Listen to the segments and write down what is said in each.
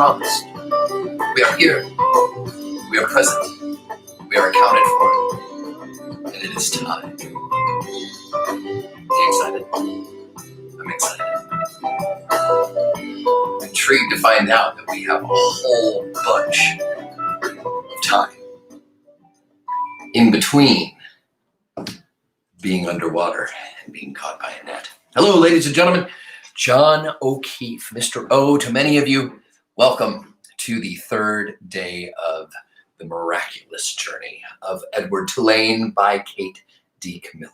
promised. We are here. We are present. We are accounted for. And it is time. Are you excited? I'm excited. I'm intrigued to find out that we have a whole bunch of time in between being underwater and being caught by a net. Hello, ladies and gentlemen. John O'Keefe, Mr. O, to many of you, welcome to the third day of the Miraculous journey of Edward Tulane by Kate D. Camillo.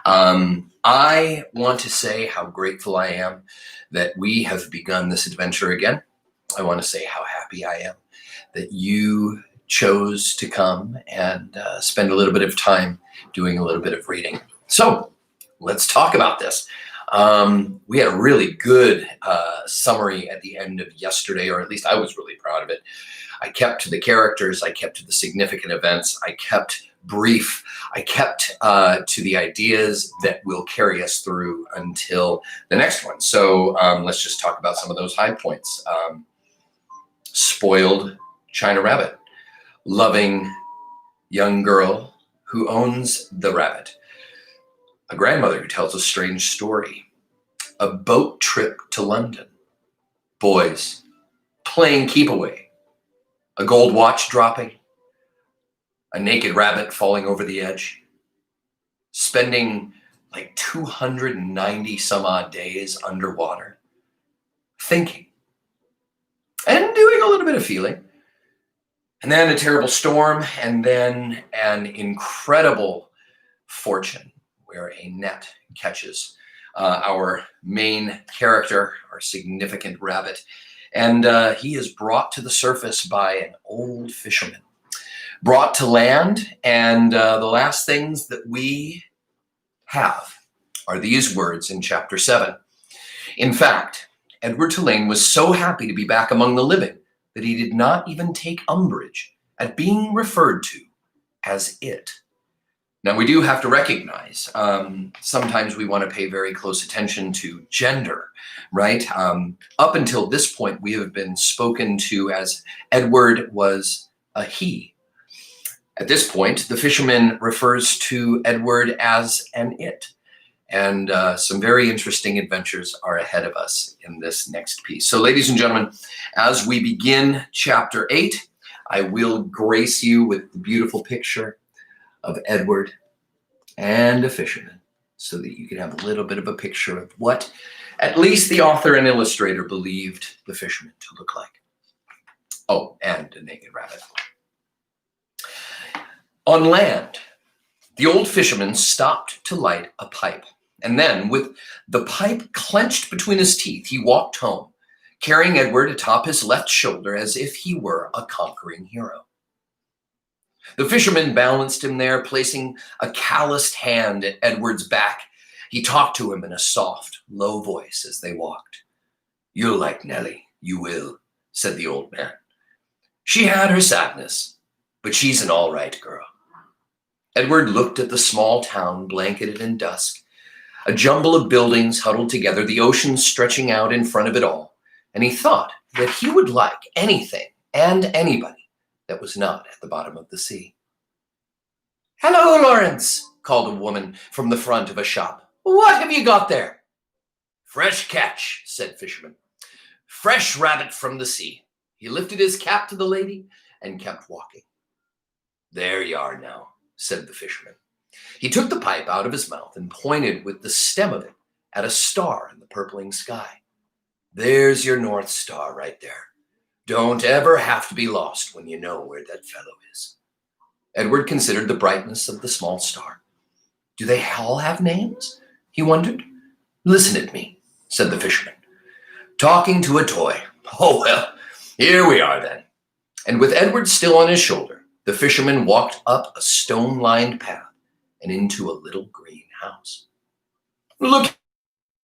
I want to say how grateful I am that we have begun this adventure again. I want to say how happy I am that you chose to come and spend a little bit of time doing a little bit of reading. So let's talk about this. We had a really good summary at the end of yesterday, or at least I was really proud of it. I kept to the characters, I kept to the significant events, I kept brief, I kept to the ideas that will carry us through until the next one. So let's just talk about some of those high points. Spoiled China rabbit, loving young girl who owns the rabbit, a grandmother who tells a strange story, a boat trip to London, boys playing keep away, a gold watch dropping, a naked rabbit falling over the edge, spending like 290 some odd days underwater, thinking and doing a little bit of feeling, and then a terrible storm, and then an incredible fortune where a net catches our main character, our significant rabbit, and he is brought to the surface by an old fisherman, brought to land, and the last things that we have are these words in chapter 7. In fact, Edward Tulane was so happy to be back among the living that he did not even take umbrage at being referred to as it. Now, we do have to recognize, sometimes we want to pay very close attention to gender, right? Up until this point, we have been spoken to as Edward was a he. At this point, the fisherman refers to Edward as an it. And some very interesting adventures are ahead of us in this next piece. So, ladies and gentlemen, as we begin chapter 8, I will grace you with the beautiful picture of Edward and a fisherman so that you can have a little bit of a picture of what at least the author and illustrator believed the fisherman to look like. Oh, and a naked rabbit. On land, the old fisherman stopped to light a pipe, and then, with the pipe clenched between his teeth, he walked home, carrying Edward atop his left shoulder as if he were a conquering hero. The fisherman balanced him there, placing a calloused hand at Edward's back. He talked to him in a soft, low voice as they walked. "You'll like Nellie, you will," said the old man. "She had her sadness, but she's an all right girl." Edward looked at the small town blanketed in dusk, a jumble of buildings huddled together, the ocean stretching out in front of it all, and he thought that he would like anything and anybody that was not at the bottom of the sea. "Hello, Lawrence," called a woman from the front of a shop. "What have you got there?" "Fresh catch," said Fisherman. "Fresh rabbit from the sea." He lifted his cap to the lady and kept walking. "There you are now," said the fisherman. He took the pipe out of his mouth and pointed with the stem of it at a star in the purpling sky. "There's your North Star right there. Don't ever have to be lost when you know where that fellow is." Edward considered the brightness of the small star. "Do they all have names?" he wondered. "Listen at me," said the fisherman. "Talking to a toy. Oh, well, here we are then." And with Edward still on his shoulder, the fisherman walked up a stone-lined path and into a little green house. "Look,"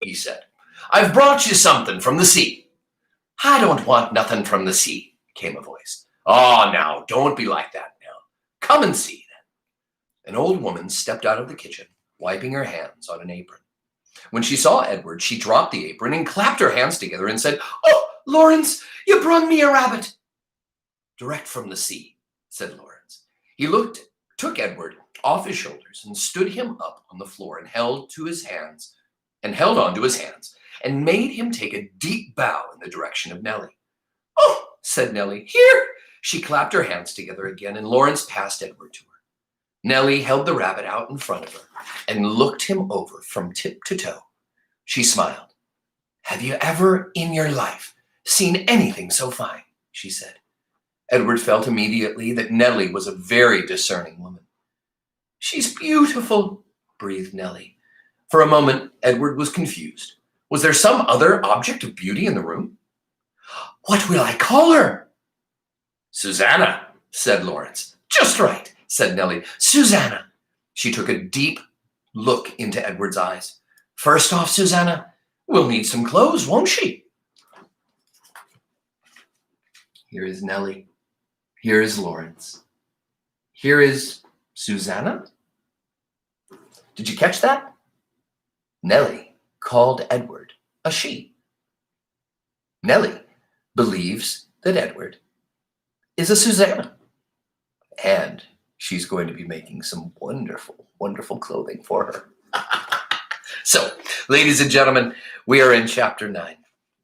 he said, "I've brought you something from the sea." "I don't want nothing from the sea," came a voice. "Oh, now, don't be like that now. Come and see, then." An old woman stepped out of the kitchen, wiping her hands on an apron. When she saw Edward, she dropped the apron and clapped her hands together and said, "Oh, Lawrence, you brung me a rabbit. Direct from the sea, said Lawrence. He took Edward off his shoulders and stood him up on the floor and held on to his hands and made him take a deep bow in the direction of Nellie. Oh, said Nellie, here. She clapped her hands together again, and Lawrence passed Edward to her. Nellie held the rabbit out in front of her and looked him over from tip to toe. She smiled. Have you ever in your life seen anything so fine? She said. Edward felt immediately that Nellie was a very discerning woman. She's beautiful, breathed Nellie. For a moment, Edward was confused. Was there some other object of beauty in the room? What will I call her? Susanna, said Lawrence. Just right, said Nellie. Susanna. She took a deep look into Edward's eyes. First off, Susanna, we'll need some clothes, won't she? Here is Nellie. Here is Lawrence. Here is Susanna. Did you catch that? Nellie called Edward a she. Nellie believes that Edward is a Susanna. And she's going to be making some wonderful, wonderful clothing for her. So, ladies and gentlemen, we are in chapter 9.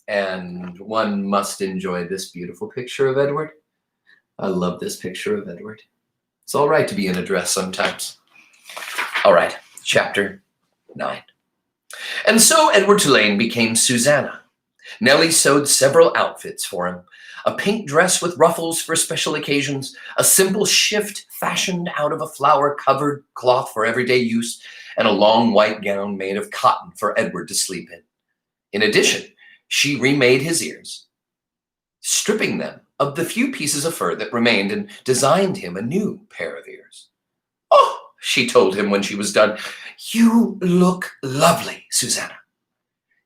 And one must enjoy this beautiful picture of Edward. I love this picture of Edward. It's all right to be in a dress sometimes. All right, chapter 9. And so Edward Tulane became Susanna. Nellie sewed several outfits for him. A pink dress with ruffles for special occasions, a simple shift fashioned out of a flower-covered cloth for everyday use, and a long white gown made of cotton for Edward to sleep in. In addition, she remade his ears, stripping them of the few pieces of fur that remained, and designed him a new pair of ears. Oh, she told him when she was done, you look lovely, Susanna.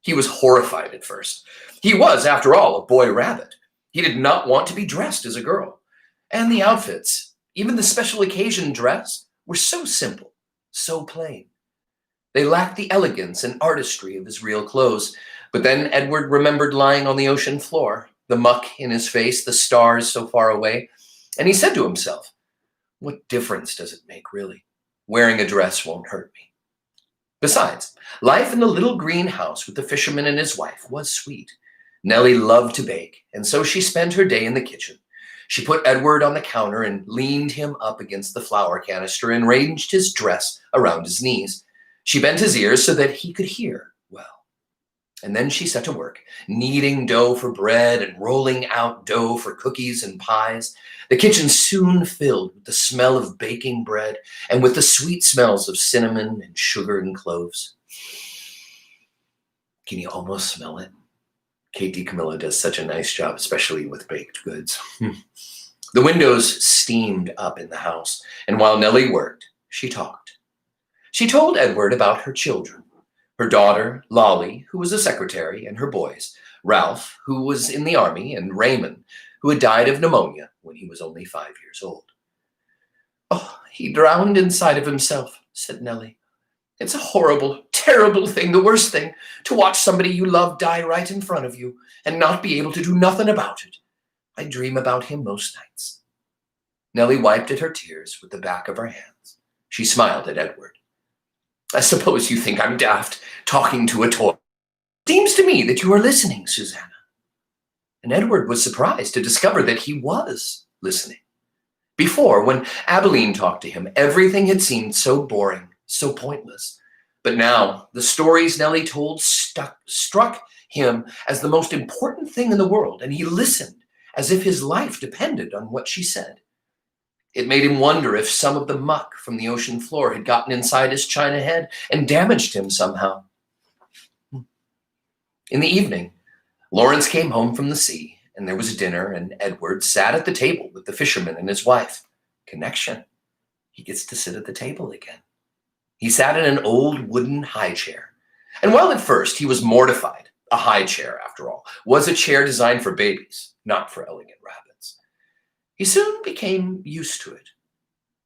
He was horrified at first. He was, after all, a boy rabbit. He did not want to be dressed as a girl. And the outfits, even the special occasion dress, were so simple, so plain. They lacked the elegance and artistry of his real clothes. But then Edward remembered lying on the ocean floor, the muck in his face, the stars so far away, and he said to himself, what difference does it make, really? Wearing a dress won't hurt me. Besides, life in the little green house with the fisherman and his wife was sweet. Nellie loved to bake, and so she spent her day in the kitchen. She put Edward on the counter and leaned him up against the flour canister and arranged his dress around his knees. She bent his ears so that he could hear well. And then she set to work, kneading dough for bread and rolling out dough for cookies and pies. The kitchen soon filled with the smell of baking bread and with the sweet smells of cinnamon and sugar and cloves. Can you almost smell it? Kate DiCamillo does such a nice job, especially with baked goods. The windows steamed up in the house, and while Nellie worked, she talked. She told Edward about her children. Her daughter, Loli, who was a secretary, and her boys, Ralph, who was in the army, and Raymond, who had died of pneumonia when he was only 5 years old. Oh, he drowned inside of himself, said Nellie. It's a horrible, terrible thing, the worst thing, to watch somebody you love die right in front of you and not be able to do nothing about it. I dream about him most nights. Nellie wiped at her tears with the back of her hands. She smiled at Edward. I suppose you think I'm daft, talking to a toy. It seems to me that you are listening, Susanna. And Edward was surprised to discover that he was listening. Before, when Abilene talked to him, everything had seemed so boring, so pointless. But now, the stories Nellie told struck him as the most important thing in the world, and he listened as if his life depended on what she said. It made him wonder if some of the muck from the ocean floor had gotten inside his china head and damaged him somehow. In the evening, Lawrence came home from the sea, and there was dinner, and Edward sat at the table with the fisherman and his wife. Connection. He gets to sit at the table again. He sat in an old wooden high chair. And while at first he was mortified, a high chair, after all, was a chair designed for babies, not for elegant rabbits. He soon became used to it.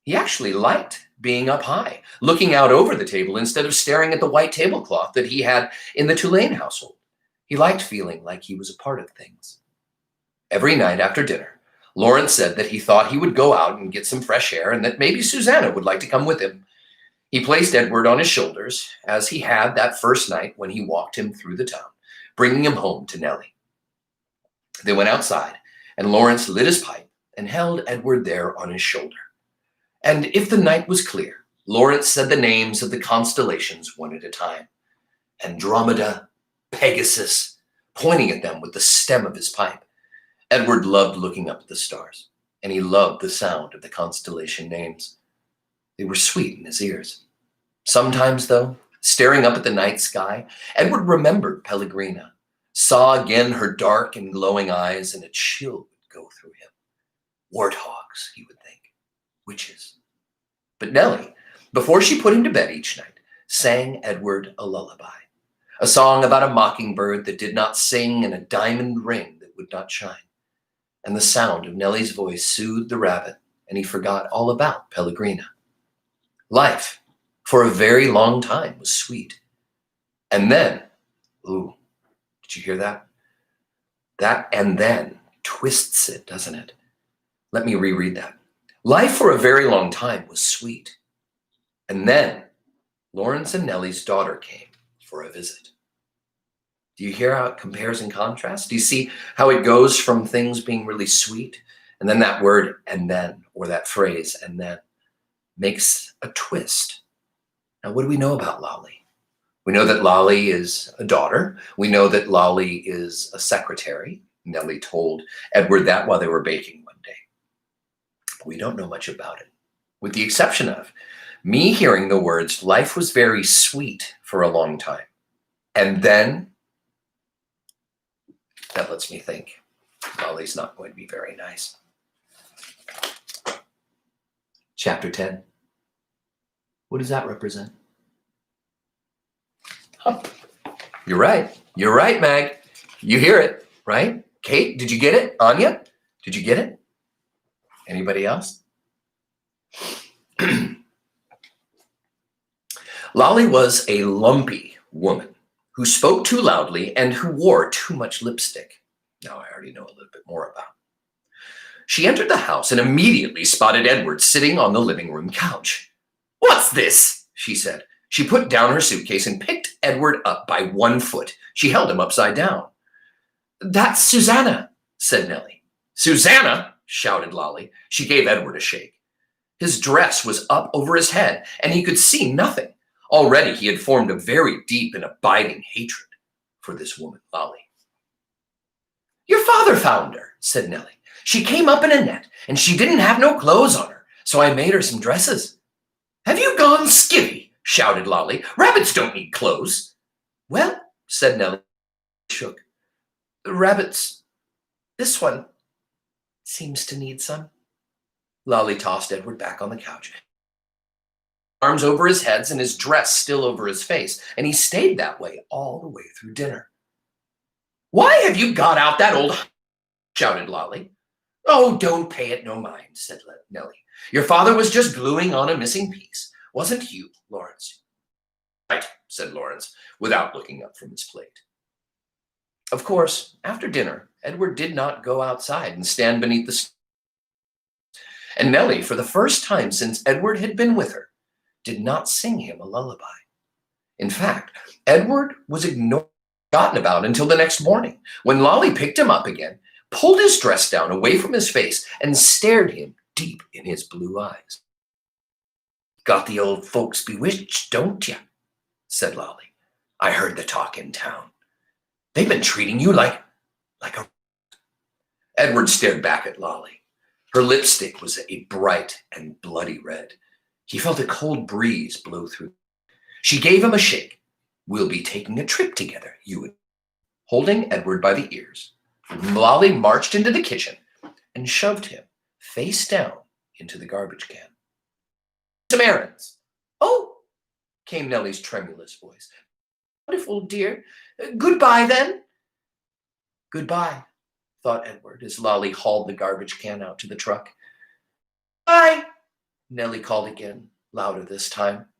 He actually liked being up high, looking out over the table instead of staring at the white tablecloth that he had in the Tulane household. He liked feeling like he was a part of things. Every night after dinner, Lawrence said that he thought he would go out and get some fresh air and that maybe Susanna would like to come with him. He placed Edward on his shoulders, as he had that first night when he walked him through the town, bringing him home to Nellie. They went outside, and Lawrence lit his pipe and held Edward there on his shoulder. And if the night was clear, Lawrence said the names of the constellations one at a time. Andromeda, Pegasus, pointing at them with the stem of his pipe. Edward loved looking up at the stars, and he loved the sound of the constellation names. They were sweet in his ears. Sometimes, though, staring up at the night sky, Edward remembered Pellegrina, saw again her dark and glowing eyes, and a chill would go through him. Warthogs, he would think. Witches. But Nellie, before she put him to bed each night, sang Edward a lullaby, a song about a mockingbird that did not sing and a diamond ring that would not shine. And the sound of Nellie's voice soothed the rabbit, and he forgot all about Pellegrina. Life, for a very long time, was sweet. And then, ooh, did you hear that? That "and then" twists it, doesn't it? Let me reread that. Life for a very long time was sweet. And then Lawrence and Nellie's daughter came for a visit. Do you hear how it compares and contrasts? Do you see how it goes from things being really sweet, and then that word "and then," or that phrase "and then," makes a twist? Now, what do we know about Loli? We know that Loli is a daughter. We know that Loli is a secretary. Nellie told Edward that while they were baking one day. But we don't know much about it, with the exception of me hearing the words, life was very sweet for a long time. And then, that lets me think, Loli's not going to be very nice. Chapter 10. What does that represent? Huh. You're right. You're right, Mag. You hear it, right? Kate, did you get it? Anya, did you get it? Anybody else? Loli was a lumpy woman who spoke too loudly and who wore too much lipstick. Now I already know a little bit more about. She entered the house and immediately spotted Edward sitting on the living room couch. "What's this?" she said. She put down her suitcase and picked Edward up by one foot. She held him upside down. "That's Susanna," said Nellie. "Susanna?" shouted Loli. She gave Edward a shake. His dress was up over his head, and he could see nothing. Already he had formed a very deep and abiding hatred for this woman, Loli. "Your father found her," said Nellie. "She came up in a net, and she didn't have no clothes on her, so I made her some dresses." "Have you gone skivvy?" shouted Loli. "Rabbits don't need clothes." "Well," said Nellie, shook. "Rabbits, this one seems to need some." Loli tossed Edward back on the couch, arms over his heads and his dress still over his face, and he stayed that way all the way through dinner. "Why have you got out that old shouted Loli. "Oh, don't pay it no mind," said Nellie. "Your father was just gluing on a missing piece. Wasn't you, Lawrence?" "Right," said Lawrence, without looking up from his plate. Of course, after dinner, Edward did not go outside and stand beneath the stars. And Nellie, for the first time since Edward had been with her, did not sing him a lullaby. In fact, Edward was forgotten about until the next morning, when Loli picked him up again, pulled his dress down away from his face, and stared him deep in his blue eyes. "Got the old folks bewitched, don't you?" said Loli. "I heard the talk in town. They've been treating you like a..." Edward stared back at Loli. Her lipstick was a bright and bloody red. He felt a cold breeze blow through. She gave him a shake. "We'll be taking a trip together, you and..." Holding Edward by the ears, Loli marched into the kitchen and shoved him face down into the garbage can. "Some errands." "Oh," came Nellie's tremulous voice. "Wonderful, dear. Goodbye, then." "Goodbye," thought Edward as Loli hauled the garbage can out to the truck. "Bye," Nellie called again, louder this time.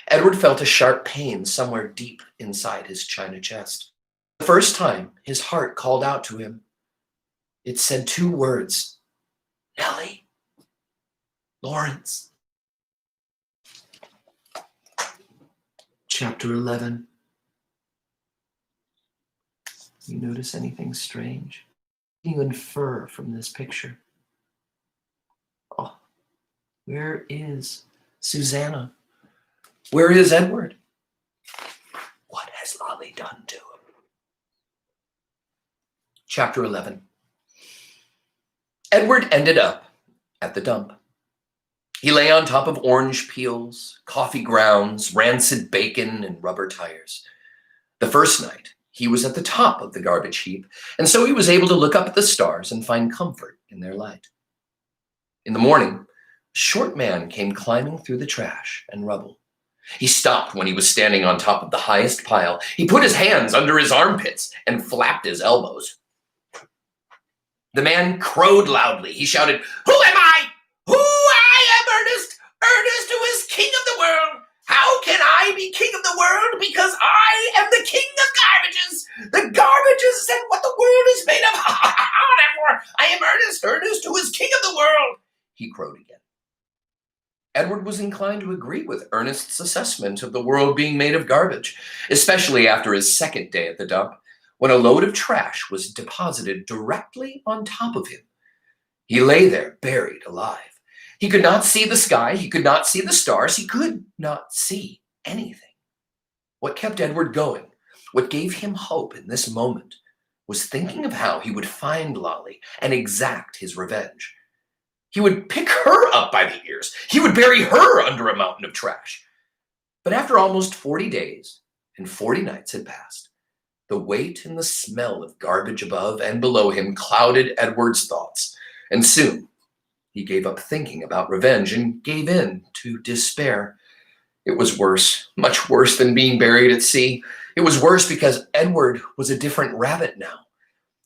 Edward felt a sharp pain somewhere deep inside his china chest. The first time his heart called out to him. It said 2 words: Nellie, Lawrence. Chapter 11. You notice anything strange? What do you infer from this picture? Oh, where is Susanna? Where is Edward? What has Loli done to him? Chapter 11. Edward ended up at the dump. He lay on top of orange peels, coffee grounds, rancid bacon, and rubber tires. The first night, he was at the top of the garbage heap, and so he was able to look up at the stars and find comfort in their light. In the morning, a short man came climbing through the trash and rubble. He stopped when he was standing on top of the highest pile. He put his hands under his armpits and flapped his elbows. The man crowed loudly. He shouted, "Who am I? Who I am Ernest, Ernest who is king of the world. How can I be king of the world? Because I am the king of garbages. The garbages and what the world is made of. Therefore, I am Ernest, Ernest who is king of the world," he crowed again. Edward was inclined to agree with Ernest's assessment of the world being made of garbage, especially after his second day at the dump, when a load of trash was deposited directly on top of him. He lay there, buried alive. He could not see the sky. He could not see the stars. He could not see anything. What kept Edward going, what gave him hope in this moment, was thinking of how he would find Loli and exact his revenge. He would pick her up by the ears. He would bury her under a mountain of trash. But after almost 40 days and 40 nights had passed, the weight and the smell of garbage above and below him clouded Edward's thoughts, and soon he gave up thinking about revenge and gave in to despair. It was worse, much worse than being buried at sea. It was worse because Edward was a different rabbit now.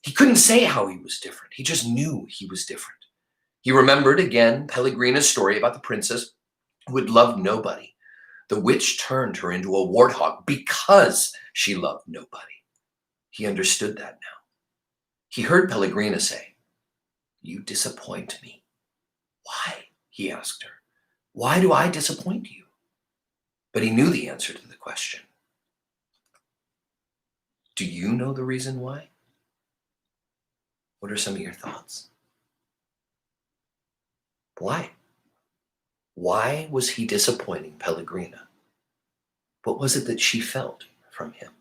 He couldn't say how he was different. He just knew he was different. He remembered again Pellegrina's story about the princess who had loved nobody. The witch turned her into a warthog because she loved nobody. He understood that now. He heard Pellegrina say, "You disappoint me." "Why?" he asked her. "Why do I disappoint you?" But he knew the answer to the question. Do you know the reason why? What are some of your thoughts? Why? Why was he disappointing Pellegrina? What was it that she felt from him?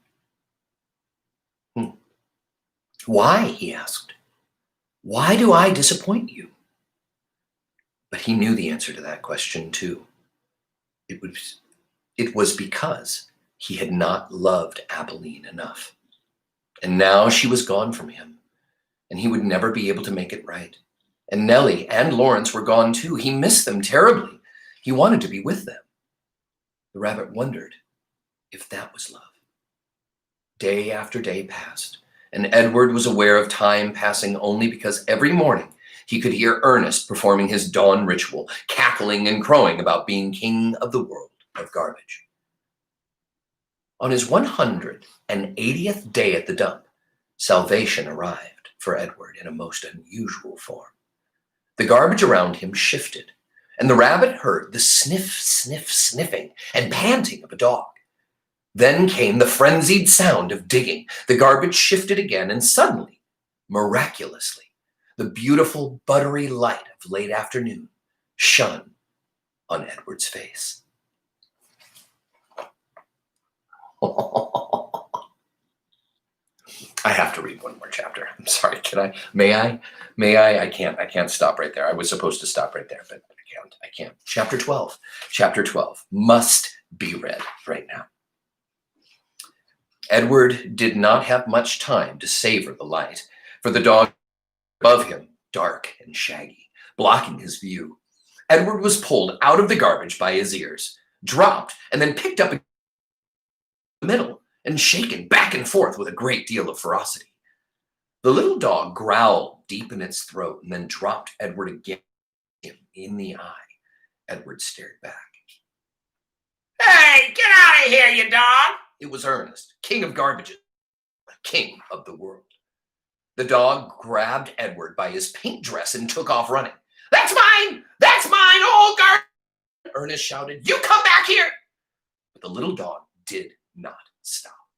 Why, he asked. Why do I disappoint you? But he knew the answer to that question too. It was because he had not loved Abilene enough. And now she was gone from him, and he would never be able to make it right. And Nellie and Lawrence were gone too. He missed them terribly. He wanted to be with them. The rabbit wondered if that was love. Day after day passed, and Edward was aware of time passing only because every morning he could hear Ernest performing his dawn ritual, cackling and crowing about being king of the world of garbage. On his 180th day at the dump, salvation arrived for Edward in a most unusual form. The garbage around him shifted, and the rabbit heard the sniff, sniff, sniffing and panting of a dog. Then came the frenzied sound of digging. The garbage shifted again, and suddenly, miraculously, the beautiful buttery light of late afternoon shone on Edward's face. I have to read one more chapter. I'm sorry. Can I? May I? May I? I can't stop right there. I was supposed to stop right there, but I can't. Chapter 12. Chapter 12 must be read right now. Edward did not have much time to savor the light, for the dog above him, dark and shaggy, blocking his view. Edward was pulled out of the garbage by his ears, dropped, and then picked up in the middle and shaken back and forth with a great deal of ferocity. The little dog growled deep in its throat and then dropped Edward again in the eye. Edward stared back. "Hey, get out of here, you dog!" It was Ernest, king of garbages, king of the world. The dog grabbed Edward by his pink dress and took off running. "That's mine! That's mine! Oh, guard!" Ernest shouted. "You come back here!" But the little dog did not stop.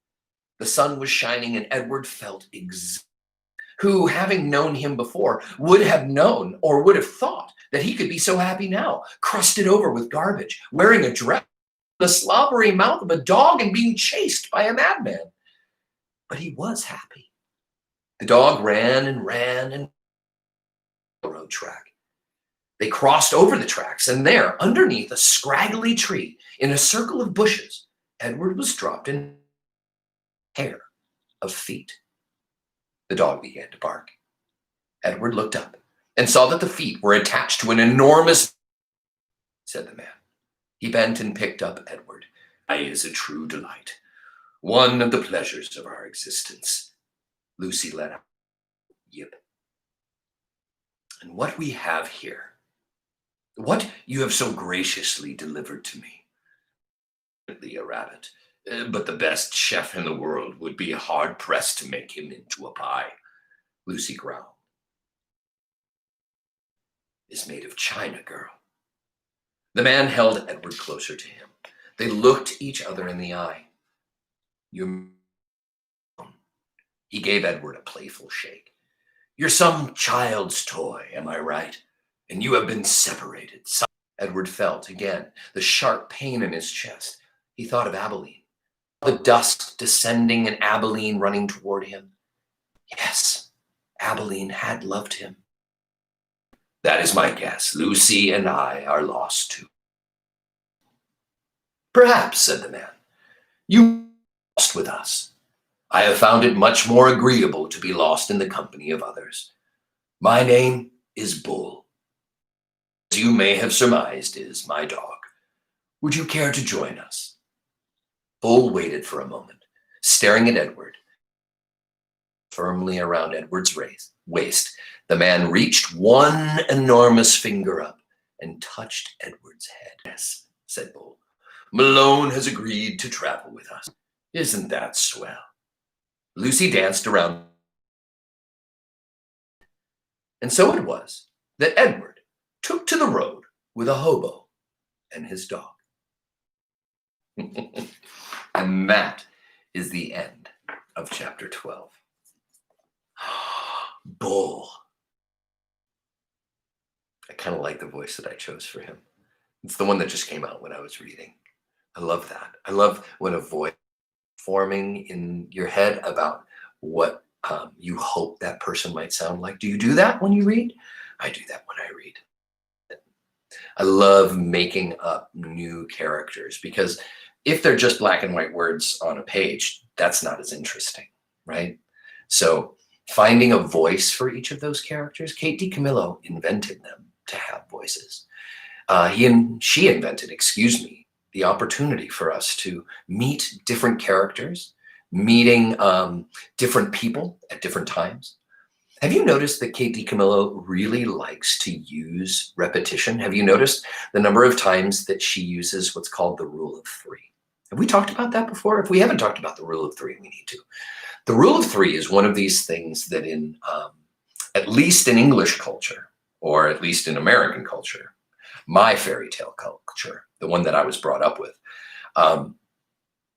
The sun was shining and Edward felt exhausted. Who, having known him before, would have known or would have thought that he could be so happy now, crusted over with garbage, wearing a dress, the slobbery mouth of a dog, and being chased by a madman. But he was happy. The dog ran and ran and railroad track. They crossed over the tracks, and there, underneath a scraggly tree, in a circle of bushes, Edward was dropped in a pair of feet. The dog began to bark. Edward looked up and saw that the feet were attached to an enormous, said the man. He bent and picked up Edward. "I is a true delight, one of the pleasures of our existence." Lucy let out a yip. "And what we have here, what you have so graciously delivered to me, a rabbit, but the best chef in the world would be hard-pressed to make him into a pie," Lucy growled. "Is made of china, girl." The man held Edward closer to him. They looked each other in the eye. "You're..." He gave Edward a playful shake. "You're some child's toy, am I right? And you have been separated." Edward felt, again, the sharp pain in his chest. He thought of Abilene. The dust descending and Abilene running toward him. Yes, Abilene had loved him. "That is my guess. Lucy and I are lost too." "Perhaps," said the man. "You lost with us. I have found it much more agreeable to be lost in the company of others. My name is Bull. As you may have surmised, is my dog. Would you care to join us?" Bull waited for a moment, staring at Edward. Firmly around Edward's waist, the man reached one enormous finger up and touched Edward's head. "Yes," said Bull. "Malone has agreed to travel with us. Isn't that swell?" Lucy danced around. And so it was that Edward took to the road with a hobo and his dog. And that is the end of chapter 12. Bull. I kind of like the voice that I chose for him. It's the one that just came out when I was reading. I love that. I love when a voice is forming in your head about what you hope that person might sound like. Do you do that when you read? I do that when I read. I love making up new characters because if they're just black and white words on a page, that's not as interesting, right? So finding a voice for each of those characters, Kate DiCamillo invented them to have voices. She invented, the opportunity for us to meet different characters, meeting different people at different times. Have you noticed that Kate DiCamillo really likes to use repetition? Have you noticed the number of times that she uses what's called the rule of three? Have we talked about that before? If we haven't talked about the rule of three, we need to. The rule of three is one of these things that in, at least in English culture, or at least in American culture, my fairy tale culture, the one that I was brought up with,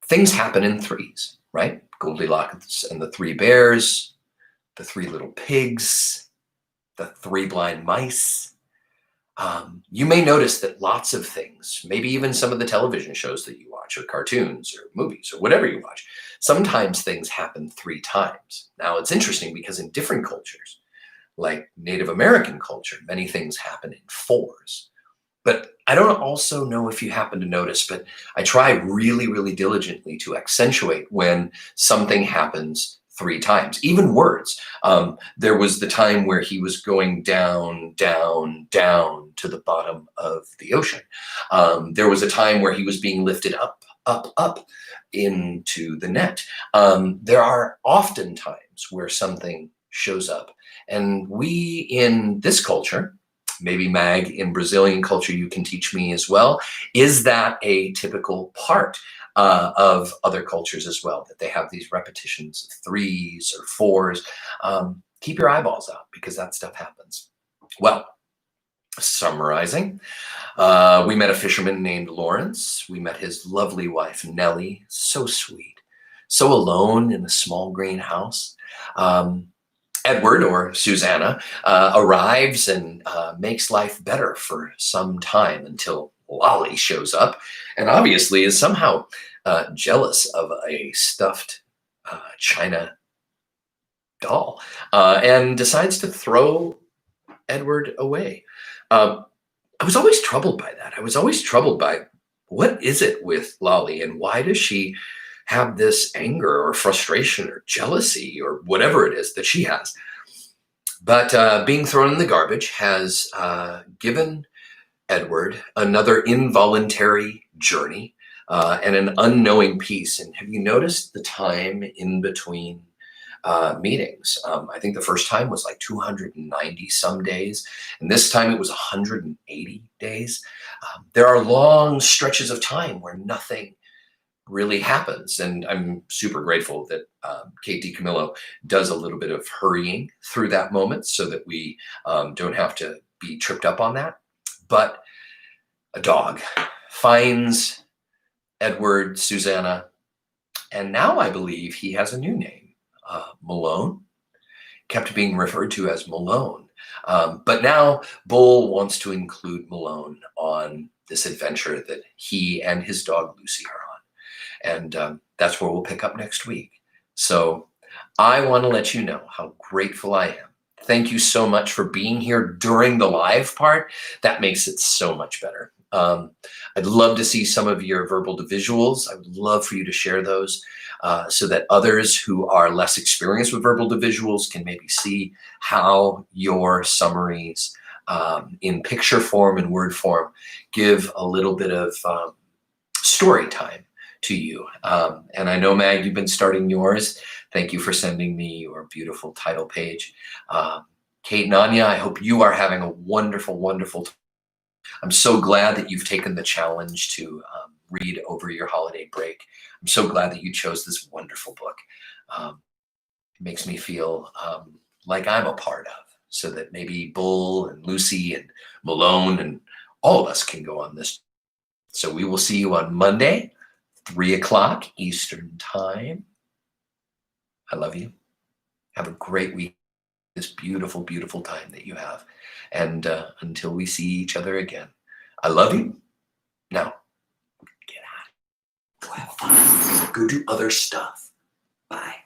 things happen in threes, right? Goldilocks and the Three Bears, the Three Little Pigs, the Three Blind Mice. You may notice that lots of things, maybe even some of the television shows that you watch or cartoons or movies or whatever you watch, sometimes things happen three times. Now it's interesting because in different cultures, like Native American culture, many things happen in fours. But I don't also know if you happen to notice, but I try really, really diligently to accentuate when something happens three times, even words. There was the time where he was going down, down, down to the bottom of the ocean. There was a time where he was being lifted up, up, up into the net. There are often times where something shows up. And we in this culture, maybe Mag, in Brazilian culture, you can teach me as well. Is that a typical part of other cultures as well, that they have these repetitions of threes or fours? keep your eyeballs out because that stuff happens. Well, summarizing, we met a fisherman named Lawrence. We met his lovely wife, Nellie, so sweet, so alone in a small green house. Edward, or Susanna, arrives and makes life better for some time until Loli shows up and obviously is somehow jealous of a stuffed China doll and decides to throw Edward away. I was always troubled by that. I was always troubled by what is it with Loli and why does she have this anger or frustration or jealousy or whatever it is that she has. But being thrown in the garbage has given Edward another involuntary journey and an unknowing peace. And have you noticed the time in between meetings? I think the first time was like 290 some days, and this time it was 180 days. There are long stretches of time where nothing really happens. And I'm super grateful that Kate DiCamillo does a little bit of hurrying through that moment so that we don't have to be tripped up on that. But a dog finds Edward, Susanna, and now I believe he has a new name, Malone, kept being referred to as Malone. But now Bull wants to include Malone on this adventure that he and his dog Lucy are on. And that's where we'll pick up next week. So I want to let you know how grateful I am. Thank you so much for being here during the live part. That makes it so much better. I'd love to see some of your verbal to visuals. I would love for you to share those so that others who are less experienced with verbal to visuals can maybe see how your summaries in picture form and word form give a little bit of story time to you. And I know, Mag, you've been starting yours. Thank you for sending me your beautiful title page. Kate and Anya, I hope you are having a wonderful, wonderful time. I'm so glad that you've taken the challenge to read over your holiday break. I'm so glad that you chose this wonderful book. It makes me feel like I'm a part of, so that maybe Bull and Lucy and Malone and all of us can go on this. So we will see you on Monday, 3 o'clock Eastern time. I love you. Have a great week. This beautiful, beautiful time that you have. And until we see each other again, I love you. Now, get out. Go have fun. Go do other stuff. Bye.